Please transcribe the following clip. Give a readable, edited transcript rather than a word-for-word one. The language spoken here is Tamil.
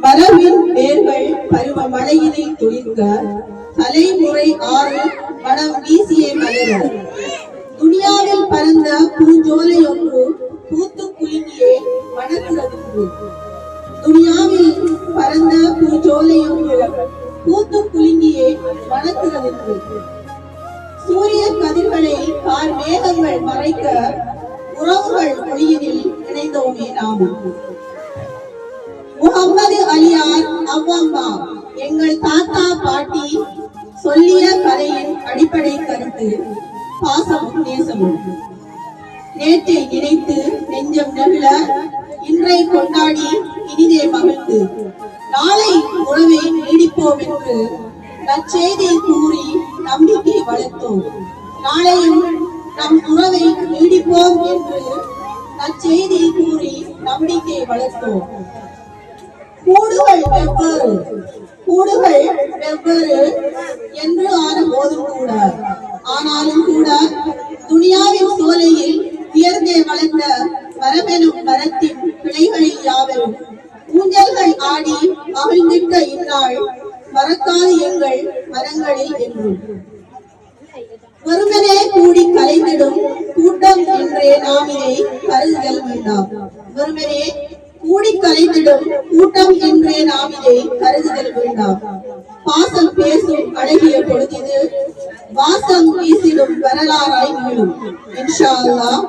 மரபின் வேர்கள் பருவ மழையினை துளிர்க்க தலைமுறை ஆறு மனம் வீசிய மலர துனியாவில் பறந்த பூஞ்சோலை ஒன்று பூத்து குலுங்கியே மணக்கிறது. துனியாவில் பறந்த பூஞ்சோலை ஒன்று பூத்து குலுங்கியே மணக்கிறது. சூரிய கதிர்களை கார் மேகங்கள் மறைக்க உறவுகள் ஒளியினில் இணைந்தோமே நாமும். முகம்மது அலியார் அவ்வம்மா எங்கள் தாத்தா பாட்டி சொல்லிய கதையின் அடிப்படை கருத்து பாசமும் நேசமும். நேற்றை நினைத்து நெஞ்சம் நெகிழ இன்றை கொண்டாடி இனிதே மகிழ்ந்து நாளை உறவை நீடிப்போம் என்று நற்செய்தி கூறி நம்பிக்கை வளர்த்தோம். நாளையும் நம் உறவை நீடிப்போம் என்று நற்செய்தி கூறி நம்பிக்கை வளர்த்தோம். கூடுகள் வெவ்வேறு என்று ஆன போதும் கூட, ஆனாலும் கூட துனியாவின் சோலையில் உயர்ந்தே வளர்ந்த மரபெனும் மரத்தின் கிளைகளில் யாவரும் ஊஞ்சல்கள் ஆடி அகழ்ந்திட்ட இந்நாள் மறக்காது எங்கள் மரங்களில் என்றும். வெறுமனே கூடி கலைந்திடும் கூட்டம் என்றே நாம் இதை கருதுதல் வேண்டாம். வெறுமனே கூடி கலைந்திடும் கூட்டம் என்றே நாம் இதை கருதுதல் வேண்டாம். பாசம் பேசும் அழகிய பொழுது வாசம் வீசிடும் வரலாறாய் மீளும். இன்ஷா அல்லாஹ்.